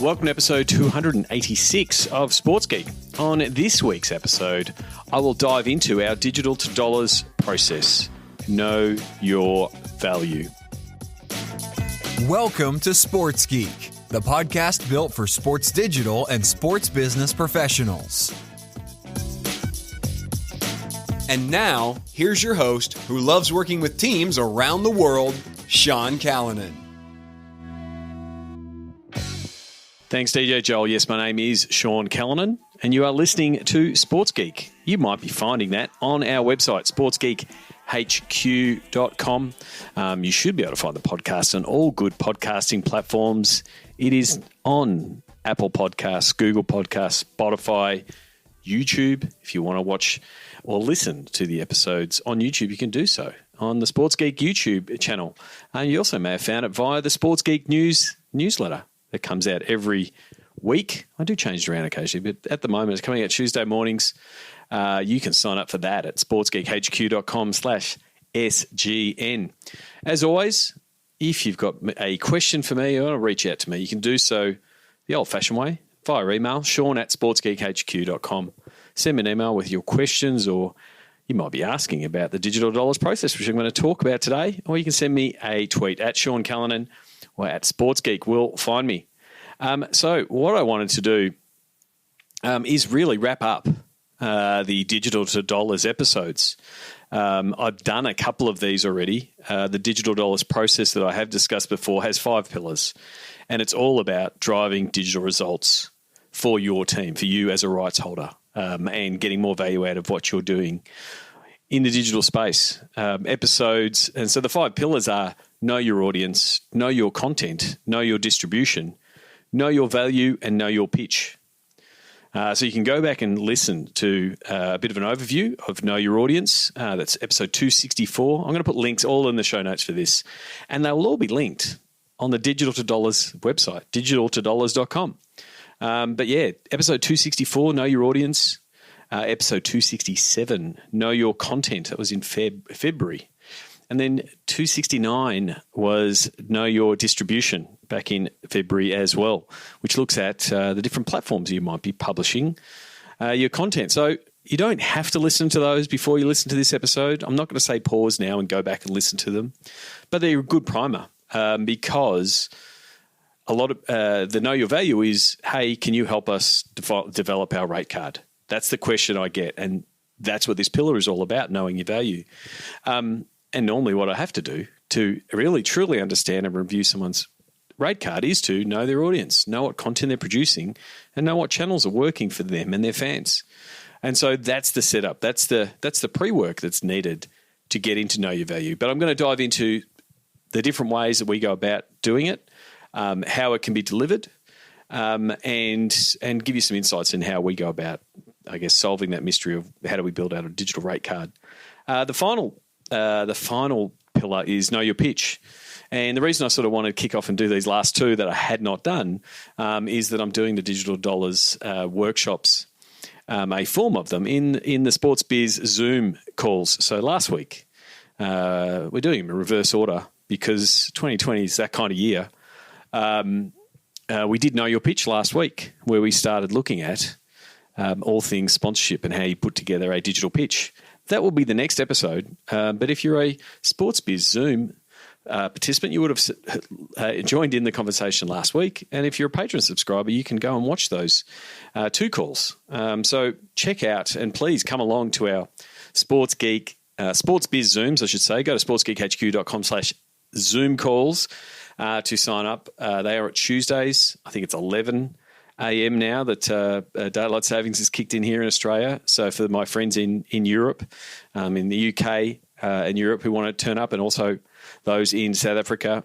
Welcome to episode 286 of Sports Geek. On this week's episode, I will dive into our digital to dollars process. Know your value. Welcome to Sports Geek, the podcast built for sports digital and sports business professionals. And now, here's your host who loves working with teams around the world, Sean Callanan. Thanks, DJ Joel. Yes, my name is Sean Callanan, and you are listening to Sports Geek. You might be finding that on our website, sportsgeekhq.com. You should be able to find the podcast on all good podcasting platforms. It is on Apple Podcasts, Google Podcasts, Spotify, YouTube. If you want to watch or listen to the episodes on YouTube, you can do so on the Sports Geek YouTube channel. You also may have found it via the Sports Geek newsletter that comes out every week. I do change it around occasionally, but at the moment it's coming out Tuesday mornings. You can sign up for that at sportsgeekhq.com/SGN. As always, if you've got a question for me or want to reach out to me, you can do so the old-fashioned way via email, sean@sportsgeekhq.com. Send me an email with your questions, or you might be asking about the digital dollars process, which I'm going to talk about today, or you can send me a tweet at Sean Callanan or at Sports Geek will find me. So what I wanted to do is really wrap up the digital to dollars episodes. I've done a couple of these already. The digital dollars process that I have discussed before has 5 pillars, and it's all about driving digital results for your team, for you as a rights holder, and getting more value out of what you're doing in the digital space. Episodes, and so the 5 pillars are: know your audience, know your content, know your distribution, know your value, and know your pitch. So you can go back and listen to a bit of an overview of Know Your Audience. That's episode 264. I'm going to put links all in the show notes for this, and they will all be linked on the Digital to Dollars website, digitaltodollars.com. But yeah, episode 264, Know Your Audience. Episode 267, Know Your Content. That was in February. And then 269 was Know Your Distribution, back in February as well, which looks at the different platforms you might be publishing your content. So you don't have to listen to those before you listen to this episode. I'm not going to say pause now and go back and listen to them, but they're a good primer because a lot of the Know Your Value is, hey, can you help us develop our rate card? That's the question I get, and that's what this pillar is all about, knowing your value. And normally what I have to do to really truly understand and review someone's rate card is to know their audience, know what content they're producing, and know what channels are working for them and their fans. And so that's the setup. That's the pre-work that's needed to get into Know Your Value. But I'm going to dive into the different ways that we go about doing it, how it can be delivered, and give you some insights in how we go about, I guess, solving that mystery of how do we build out a digital rate card. The final pillar is Know Your Pitch. And the reason I sort of wanted to kick off and do these last two that I had not done is that I'm doing the digital dollars workshops, a form of them, in the Sports Biz Zoom calls. So last week, we're doing them in reverse order because 2020 is that kind of year. We did Know Your Pitch last week, where we started looking at all things sponsorship and how you put together a digital pitch. That will be the next episode. But if you're a Sports Biz Zoom participant, you would have joined in the conversation last week. And if you're a Patreon subscriber, you can go and watch those 2 calls. So check out and please come along to our Sports Biz Zooms, I should say. Go to sportsgeekhq.com/Zoom calls to sign up. They are at Tuesdays. I think it's 11 a.m. now that daylight savings is kicked in here in Australia. So for my friends in Europe, in the UK and Europe who want to turn up, and also those in South Africa,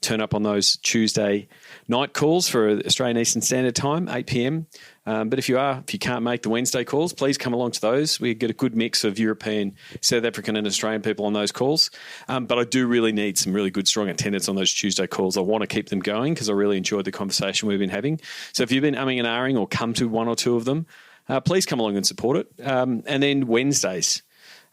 turn up on those Tuesday night calls for Australian Eastern Standard Time, 8 p.m. But if you can't make the Wednesday calls, please come along to those. We get a good mix of European, South African and Australian people on those calls. But I do really need some really good, strong attendance on those Tuesday calls. I want to keep them going because I really enjoyed the conversation we've been having. So if you've been umming and ahhing or come to one or two of them, please come along and support it. And then Wednesdays.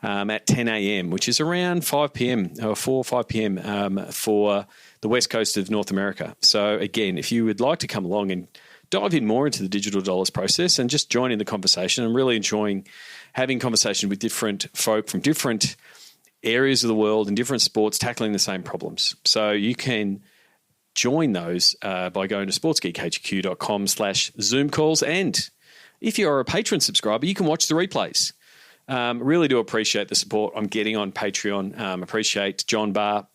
at 10 a.m., which is around 5 p.m. or 4 or 5 p.m. For the west coast of North America. So again, if you would like to come along and dive in more into the digital dollars process and just join in the conversation, I'm really enjoying having conversation with different folk from different areas of the world and different sports tackling the same problems. So you can join those by going to sportsgeekhq.com/Zoom calls. And if you're a Patreon subscriber, you can watch the replays. Really do appreciate the support I'm getting on Patreon. Appreciate John Barr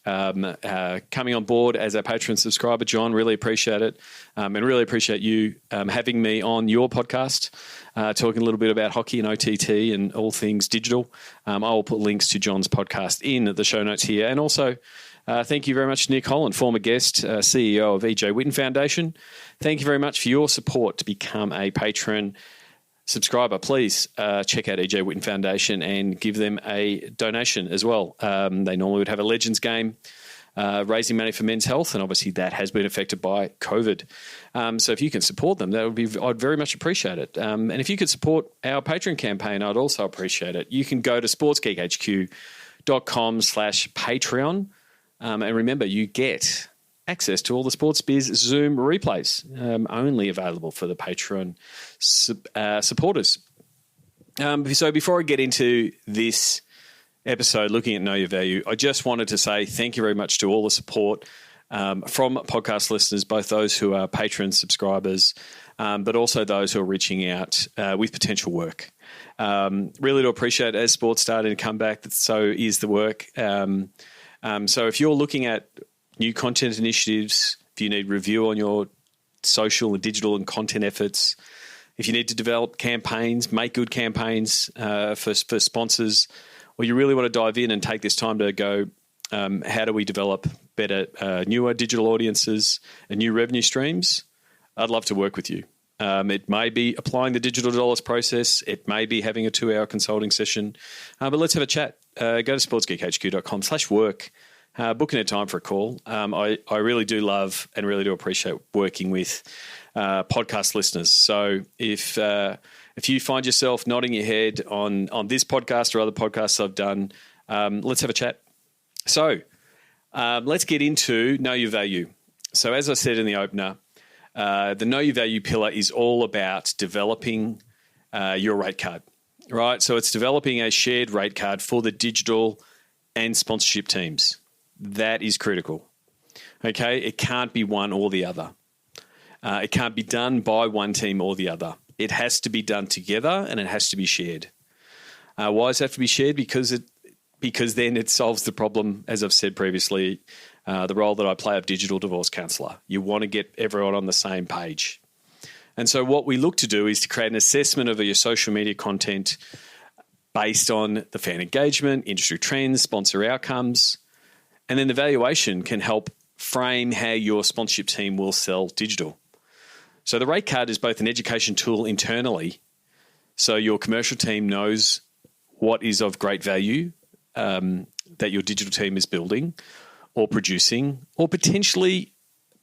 coming on board as a Patreon subscriber. John, really appreciate it. And really appreciate you having me on your podcast, talking a little bit about hockey and OTT and all things digital. I will put links to John's podcast in the show notes here. And also, thank you very much, Nick Holland, former guest, CEO of EJ Whitten Foundation. Thank you very much for your support to become a patron subscriber. Please check out EJ Whitten Foundation and give them a donation as well. They normally would have a Legends game raising money for men's health, and obviously that has been affected by COVID. So if you can support them, I'd very much appreciate it. And if you could support our Patreon campaign, I'd also appreciate it. You can go to sportsgeekhq.com/Patreon. And remember, you get access to all the Sports Biz Zoom replays, only available for the Patreon supporters. So before I get into this episode, looking at Know Your Value, I just wanted to say thank you very much to all the support from podcast listeners, both those who are Patreon subscribers, but also those who are reaching out with potential work. Really do appreciate it. As sports starting to come back, so is the work. So if you're looking at new content initiatives, if you need review on your social and digital and content efforts, if you need to develop campaigns, make good campaigns for sponsors, or you really want to dive in and take this time to go, how do we develop better, newer digital audiences and new revenue streams? I'd love to work with you. It may be applying the digital dollars process. It may be having a 2-hour consulting session. But let's have a chat. Go to sportsgeekhq.com/work. Book in a time for a call. I really do love and really do appreciate working with podcast listeners. So if you find yourself nodding your head on this podcast or other podcasts I've done, let's have a chat. So let's get into Know Your Value. So as I said in the opener, the Know Your Value pillar is all about developing your rate card, right? So it's developing a shared rate card for the digital and sponsorship teams. That is critical. Okay, it can't be one or the other. It can't be done by one team or the other. It has to be done together and it has to be shared. Why does it have to be shared? Because then it solves the problem, as I've said previously, the role that I play of digital divorce counsellor. You want to get everyone on the same page. And so what we look to do is to create an assessment of your social media content based on the fan engagement, industry trends, sponsor outcomes, and then the valuation can help frame how your sponsorship team will sell digital. So the rate card is both an education tool internally, so your commercial team knows what is of great value that your digital team is building or producing or potentially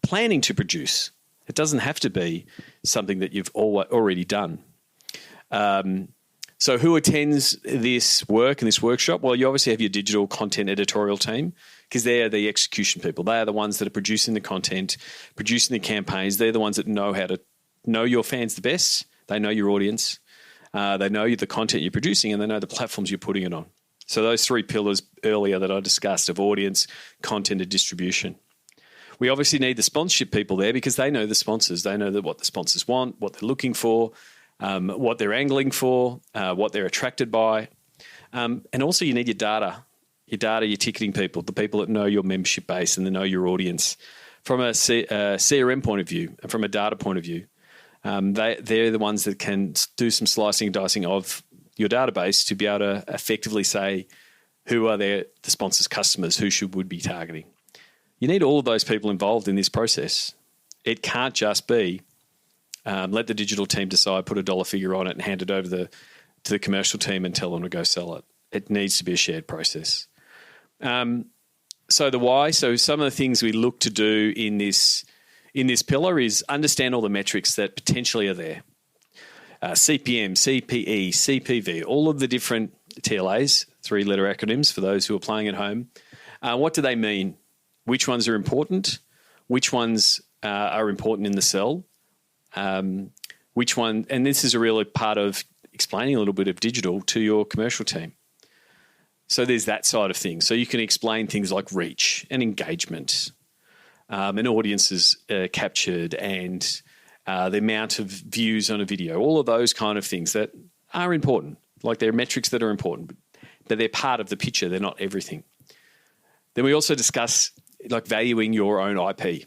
planning to produce. It doesn't have to be something that you've already done. So who attends this work and this workshop? Well, you obviously have your digital content editorial team because they are the execution people. They are the ones that are producing the content, producing the campaigns. They're the ones that know how to know your fans the best. They know your audience. They know the content you're producing and they know the platforms you're putting it on. So those 3 pillars earlier that I discussed of audience, content, and distribution. We obviously need the sponsorship people there because they know the sponsors. They know what the sponsors want, what they're looking for, what they're angling for, what they're attracted by. And also you need your data, your ticketing people, the people that know your membership base and they know your audience from a CRM point of view and from a data point of view. They're the ones that can do some slicing and dicing of your database to be able to effectively say who are the sponsors' customers, who would be targeting. You need all of those people involved in this process. It can't just be let the digital team decide, put a dollar figure on it and hand it over to the commercial team and tell them to go sell it. It needs to be a shared process. So the why, so some of the things we look to do in this pillar is understand all the metrics that potentially are there. CPM, CPE, CPV, all of the different TLAs, 3-letter acronyms for those who are playing at home. What do they mean? Which ones are important? Which ones are important in the sell? Which one? And this is a really part of explaining a little bit of digital to your commercial team. So there's that side of things. So you can explain things like reach and engagement, and audiences captured, and the amount of views on a video, all of those kind of things that are important. Like they're metrics that are important, but they're part of the picture. They're not everything. Then we also discuss like valuing your own IP.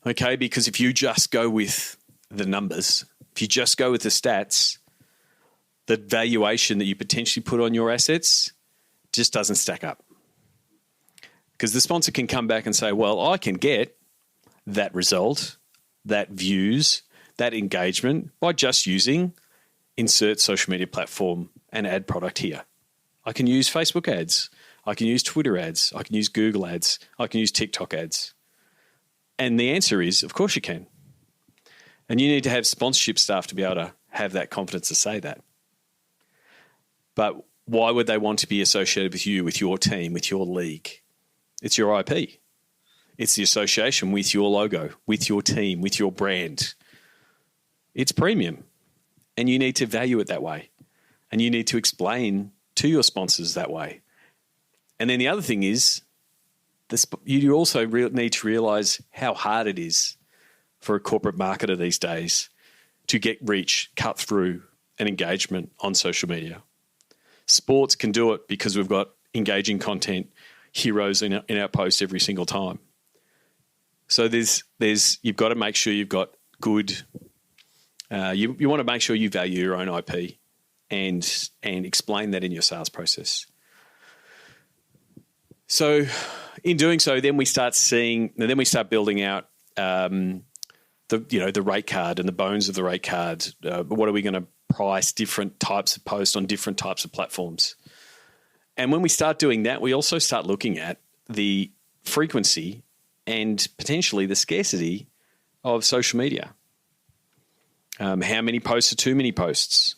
Okay, because if you just go with the numbers, if you just go with the stats, the valuation that you potentially put on your assets just doesn't stack up. Because the sponsor can come back and say, well, I can get that result, that views, that engagement by just using insert social media platform and ad product here. I can use Facebook ads. I can use Twitter ads. I can use Google ads. I can use TikTok ads. And the answer is, of course you can. And you need to have sponsorship staff to be able to have that confidence to say that. But why would they want to be associated with you, with your team, with your league? It's your IP. It's the association with your logo, with your team, with your brand. It's premium. And you need to value it that way. And you need to explain to your sponsors that way. And then the other thing is, you also need to realize how hard it is for a corporate marketer these days to get reach, cut through, and engagement on social media. Sports can do it because we've got engaging content, heroes in our posts every single time. So you've got to make sure you've got good. You want to make sure you value your own IP, and explain that in your sales process. So, in doing so, then we start building out the rate card and the bones of the rate card. What are we going to price different types of posts on different types of platforms? And when we start doing that, we also start looking at the frequency and potentially the scarcity of social media. How many posts are too many posts?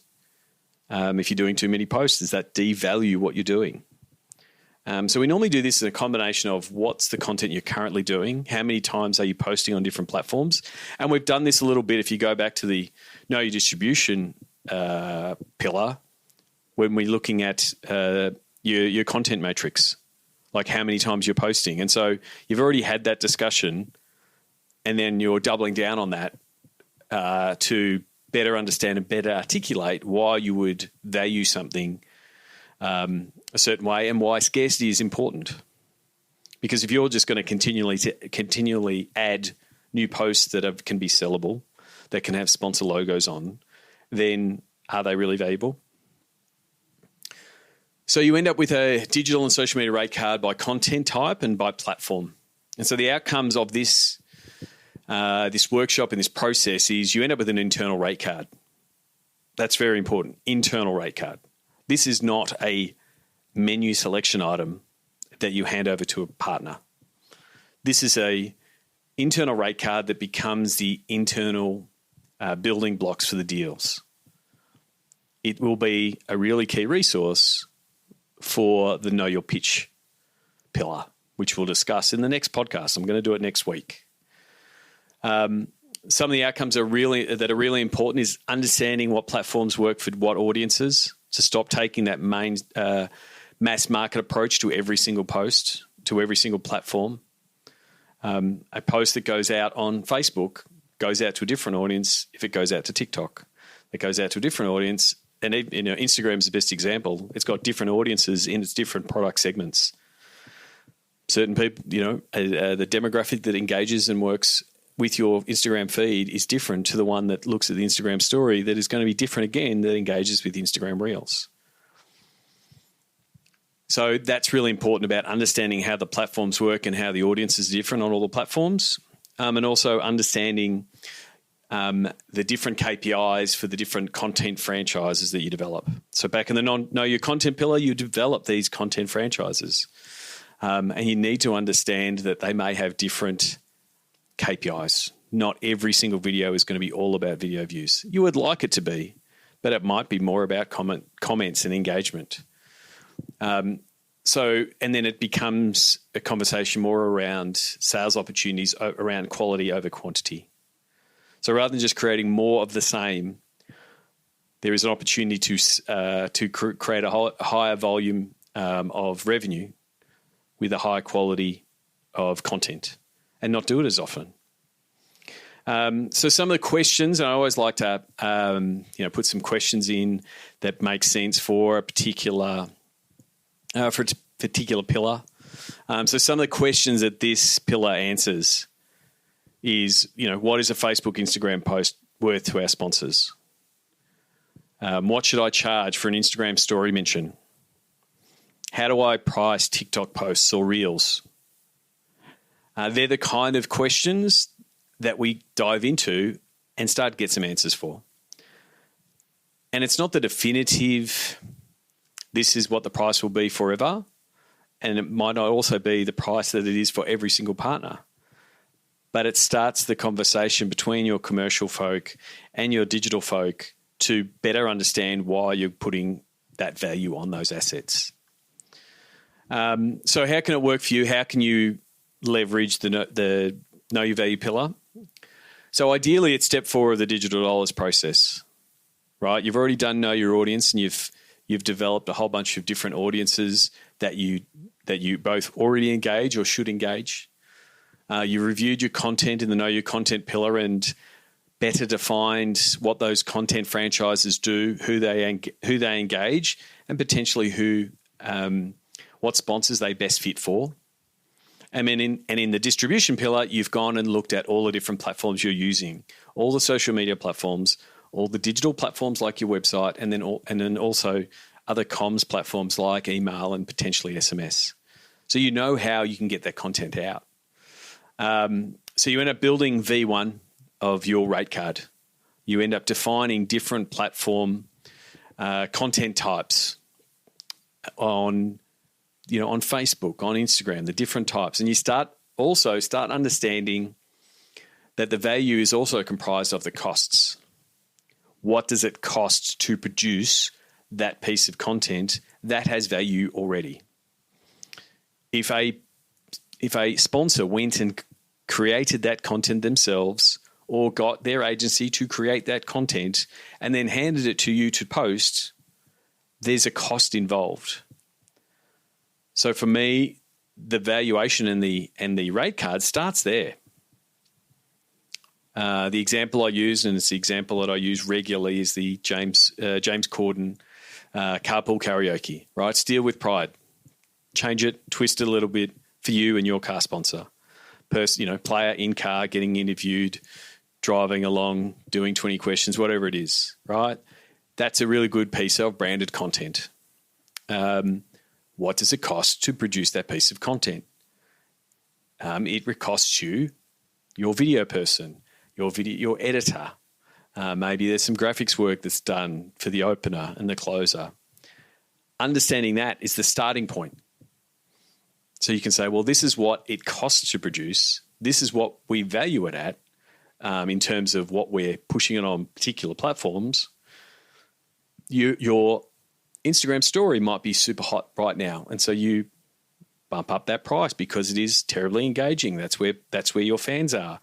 If you're doing too many posts, does that devalue what you're doing? So we normally do this in a combination of what's the content you're currently doing, how many times are you posting on different platforms, and we've done this a little bit if you go back to the Know Your Distribution pillar, when we're looking at your content matrix, like how many times you're posting. And so you've already had that discussion, and then you're doubling down on that to better understand and better articulate why you would value something a certain way and why scarcity is important. Because if you're just going to continually add new posts that can be sellable, that can have sponsor logos on, then are they really valuable? So you end up with a digital and social media rate card by content type and by platform. And so the outcomes of this workshop and this process is you end up with an internal rate card. That's very important. Internal rate card. This is not a menu selection item that you hand over to a partner. This is a internal rate card that becomes the internal building blocks for the deals. It will be a really key resource for the Know Your Pitch pillar, which we'll discuss in the next podcast. I'm going to do it next week. Some of the outcomes that are really important is understanding what platforms work for what audiences, to stop taking that main mass market approach to every single post, to every single platform. A post that goes out on Facebook goes out to a different audience if it goes out to TikTok. It goes out to a different audience. And Instagram is the best example. It's got different audiences in its different product segments. Certain people, the demographic that engages and works with your Instagram feed is different to the one that looks at the Instagram story, that is going to be different again that engages with Instagram Reels. So that's really important about understanding how the platforms work and how the audience is different on all the platforms, and also understanding the different KPIs for the different content franchises that you develop. So back in the Know Your Content pillar, you develop these content franchises, and you need to understand that they may have different KPIs. Not every single video is going to be all about video views. You would like it to be, but it might be more about comments and engagement. And then it becomes a conversation more around sales opportunities, around quality over quantity. So rather than just creating more of the same, there is an opportunity to create a higher volume of revenue with a higher quality of content, and not do it as often. So some of the questions, and I always like to put some questions in that make sense for a particular pillar. So some of the questions that this pillar answers is, what is a Facebook, Instagram post worth to our sponsors? What should I charge for an Instagram story mention? How do I price TikTok posts or reels? They're the kind of questions that we dive into and start to get some answers for. And it's not the definitive, this is what the price will be forever. And it might not also be the price that it is for every single partner. But it starts the conversation between your commercial folk and your digital folk to better understand why you're putting that value on those assets. So how can it work for you? How can you leverage the Know Your Value pillar? So ideally, it's step 4 of the digital dollars process, right? You've already done Know Your Audience, and you've developed a whole bunch of different audiences that you both already engage or should engage. You reviewed your content in the Know Your Content pillar and better defined what those content franchises do, who they engage, and potentially what sponsors they best fit for. And then in the distribution pillar, you've gone and looked at all the different platforms you're using, all the social media platforms, all the digital platforms like your website, and then also other comms platforms like email and potentially SMS. So you know how you can get that content out. So you end up building V1 of your rate card. You end up defining different platform content types on Facebook, on Instagram, the different types. And you start understanding that the value is also comprised of the costs. What does it cost to produce that piece of content that has value already? If a sponsor went and created that content themselves or got their agency to create that content and then handed it to you to post, there's a cost involved. So for me, the valuation and the rate card starts there. The example I use, and it's the example that I use regularly, is the James Corden carpool karaoke, right? Steal with pride. Change it, twist it a little bit for you and your car sponsor. Player in car, getting interviewed, driving along, doing 20 questions, whatever it is, right? That's a really good piece of branded content. What does it cost to produce that piece of content? It costs you your video person, your editor. Maybe there's some graphics work that's done for the opener and the closer. Understanding that is the starting point. So you can say, well, this is what it costs to produce. This is what we value it at in terms of what we're pushing it on particular platforms. Your Instagram story might be super hot right now, and so you bump up that price because it is terribly engaging. That's where your fans are.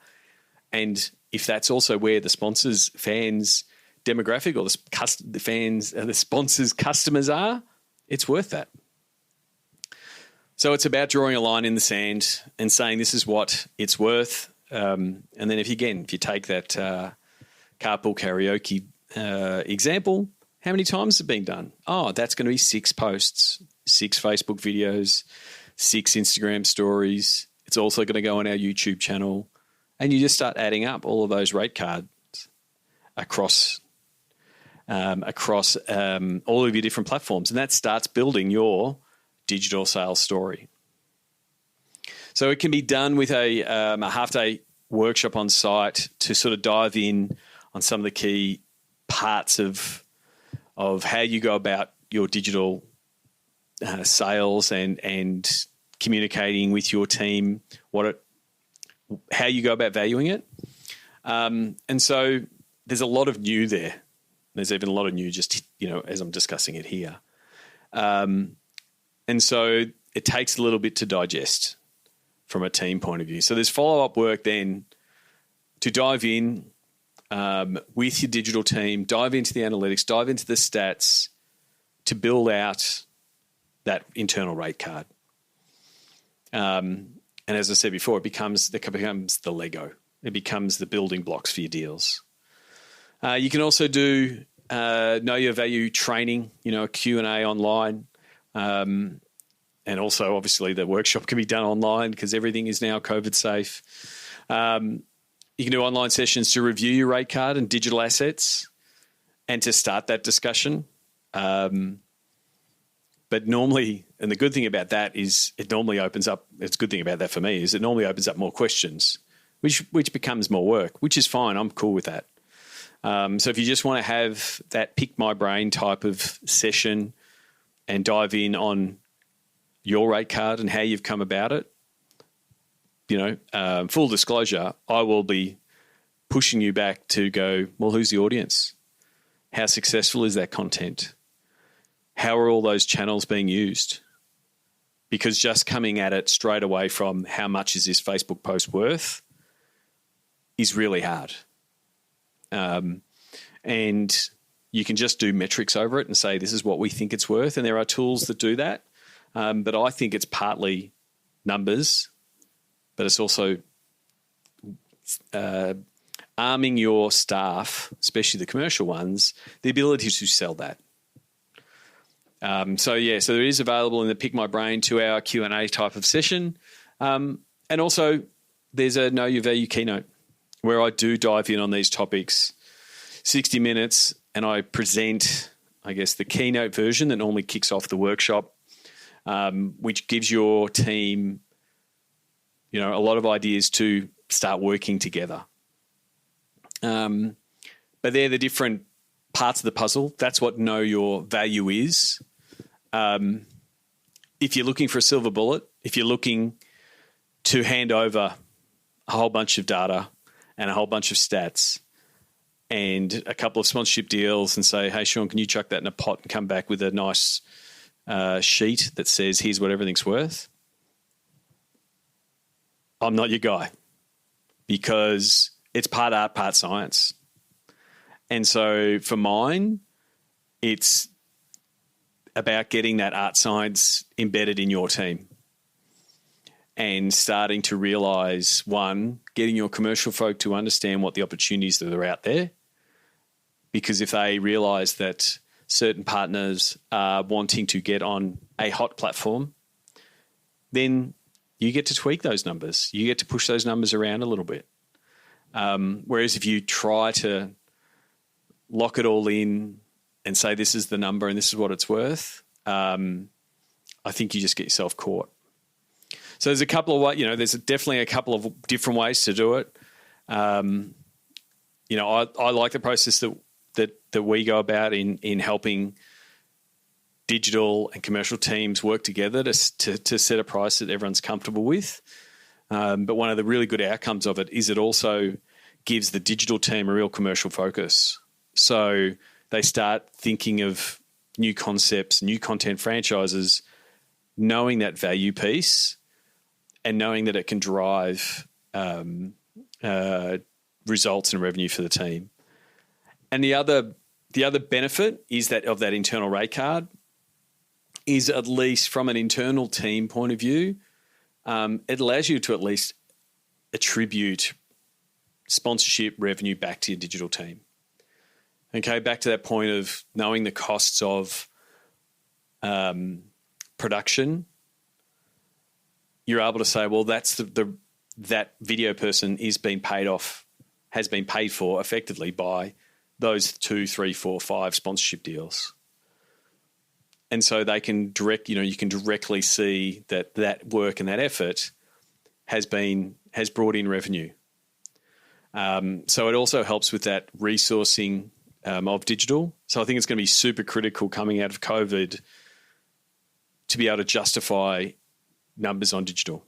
And if that's also where the sponsors' fans demographic or the sponsors' customers are, it's worth that. So it's about drawing a line in the sand and saying this is what it's worth. And then if you take that carpool karaoke example, how many times has it been done? Oh, that's going to be 6 posts, 6 Facebook videos, 6 Instagram stories. It's also going to go on our YouTube channel. And you just start adding up all of those rate cards across all of your different platforms. And that starts building your digital sales story. So it can be done with a half-day workshop on site to sort of dive in on some of the key parts of how you go about your digital sales and communicating with your team, how you go about valuing it. And so there's a lot of new there. There's even a lot of new just, as I'm discussing it here. And so it takes a little bit to digest from a team point of view. So there's follow-up work then to dive in with your digital team, dive into the analytics, dive into the stats to build out that internal rate card. And as I said before, it becomes the Lego. It becomes the building blocks for your deals. You can also do know your value training, a Q&A online. And also, obviously, the workshop can be done online because everything is now COVID safe. You can do online sessions to review your rate card and digital assets and to start that discussion. But normally, and the good thing about that is it normally opens up, it's a good thing about that for me, is it normally opens up more questions, which becomes more work, which is fine. I'm cool with that. So if you just want to have that pick my brain type of session and dive in on your rate card and how you've come about it, full disclosure, I will be pushing you back to go, well, who's the audience? How successful is that content? How are all those channels being used? Because just coming at it straight away from how much is this Facebook post worth is really hard. And you can just do metrics over it and say, this is what we think it's worth. And there are tools that do that. But I think it's partly numbers, but it's also arming your staff, especially the commercial ones, the ability to sell that. So it is available in the Pick My Brain 2-hour Q&A type of session. And also there's a Know Your Value keynote where I do dive in on these topics, 60 minutes, and I present, I guess, the keynote version that normally kicks off the workshop, which gives your team, a lot of ideas to start working together. But they're the different parts of the puzzle. That's what Know Your Value is. If you're looking for a silver bullet, if you're looking to hand over a whole bunch of data and a whole bunch of stats and a couple of sponsorship deals and say, hey, Sean, can you chuck that in a pot and come back with a nice sheet that says, here's what everything's worth? I'm not your guy, because it's part art, part science. And so for mine, it's about getting that art science embedded in your team and starting to realize, one, getting your commercial folk to understand what the opportunities that are out there. Because if they realize that certain partners are wanting to get on a hot platform, then you get to tweak those numbers. You get to push those numbers around a little bit. Whereas if you try to lock it all in and say this is the number and this is what it's worth, I think you just get yourself caught. So there's a couple of ways, there's definitely a couple of different ways to do it. I like the process that we go about in helping digital and commercial teams work together to set a price that everyone's comfortable with. But one of the really good outcomes of it is it also gives the digital team a real commercial focus. So they start thinking of new concepts, new content franchises, knowing that value piece and knowing that it can drive results and revenue for the team. And the other benefit is that of that internal rate card is, at least from an internal team point of view, it allows you to at least attribute sponsorship revenue back to your digital team. Okay, back to that point of knowing the costs of production, you're able to say, well, that's that video person has been paid for effectively by those 2, 3, 4, 5 sponsorship deals. And so they can you can directly see that work and that effort has brought in revenue. So it also helps with that resourcing of digital. So I think it's going to be super critical coming out of COVID to be able to justify numbers on digital.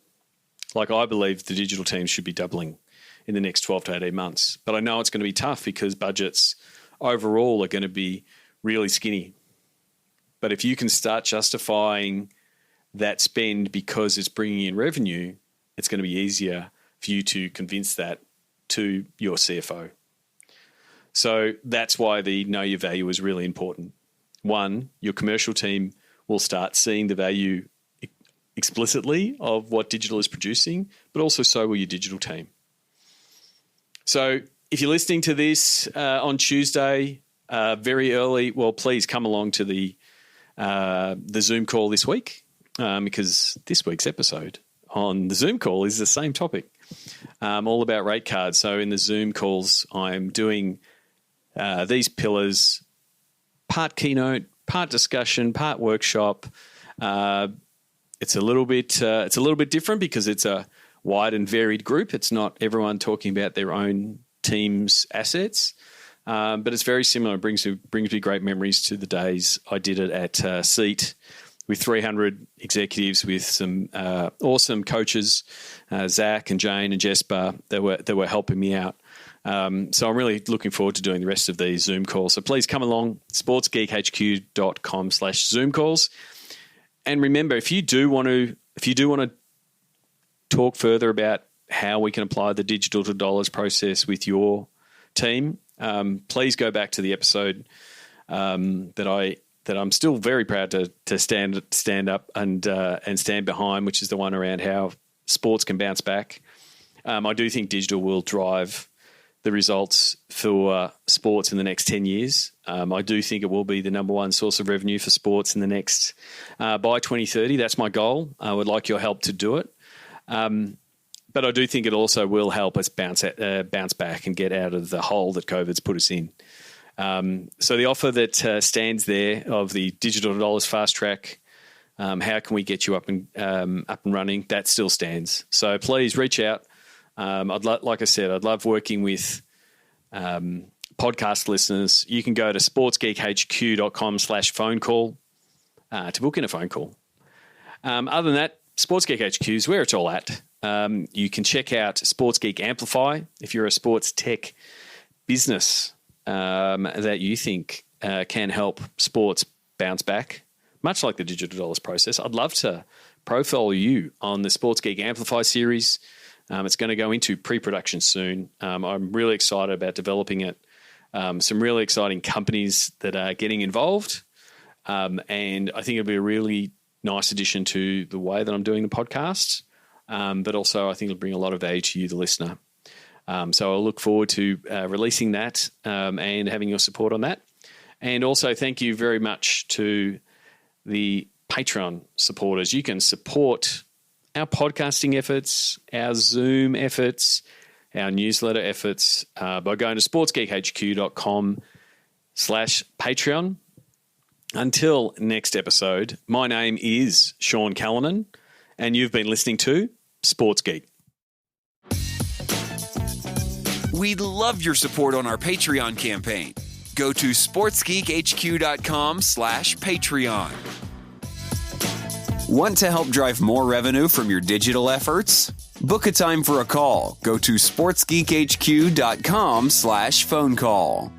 Like, I believe the digital team should be doubling in the next 12 to 18 months. But I know it's going to be tough because budgets overall are going to be really skinny. But if you can start justifying that spend because it's bringing in revenue, it's going to be easier for you to convince that to your CFO. So that's why the know your value is really important. One, your commercial team will start seeing the value explicitly of what digital is producing, but also so will your digital team. So if you're listening to this on Tuesday, very early, well, please come along to the Zoom call this week, because this week's episode on the Zoom call is the same topic, all about rate cards. So in the Zoom calls, I'm doing these pillars, part keynote, part discussion, part workshop. It's a little bit different because it's a wide and varied group. It's not everyone talking about their own team's assets, but it's very similar. It brings me great memories to the days I did it at Seat with 300 executives, with some awesome coaches, Zach and Jane and Jesper, that were helping me out. So I'm really looking forward to doing the rest of these Zoom calls. So please come along, sportsgeekhq.com/Zoom calls. And remember, if you do want to talk further about how we can apply the digital to dollars process with your team, please go back to the episode that I'm still very proud to stand up and stand behind, which is the one around how sports can bounce back. I do think digital will drive the results for sports in the next 10 years. I do think it will be the number one source of revenue for sports in the next, by 2030. That's my goal. I would like your help to do it. But I do think it also will help us bounce back and get out of the hole that COVID's put us in. So the offer that stands there of the digital dollars fast track, how can we get you up and running? That still stands. So please reach out. Like I said, I'd love working with podcast listeners. You can go to sportsgeekhq.com/phone call to book in a phone call. Other than that, Sports Geek HQ is where it's all at. You can check out Sports Geek Amplify if you're a sports tech business that you think can help sports bounce back, much like the digital dollars process. I'd love to profile you on the Sports Geek Amplify series. It's going to go into pre-production soon. I'm really excited about developing it. Some really exciting companies that are getting involved. And I think it'll be a really nice addition to the way that I'm doing the podcast. But also I think it'll bring a lot of value to you, the listener. So I'll look forward to releasing that and having your support on that. And also thank you very much to the Patreon supporters. You can support our podcasting efforts, our Zoom efforts, our newsletter efforts by going to sportsgeekhq.com/Patreon. Until next episode, my name is Sean Callanan, and you've been listening to Sports Geek. We'd love your support on our Patreon campaign. Go to sportsgeekhq.com/Patreon. Want to help drive more revenue from your digital efforts? Book a time for a call. Go to sportsgeekhq.com/phone call.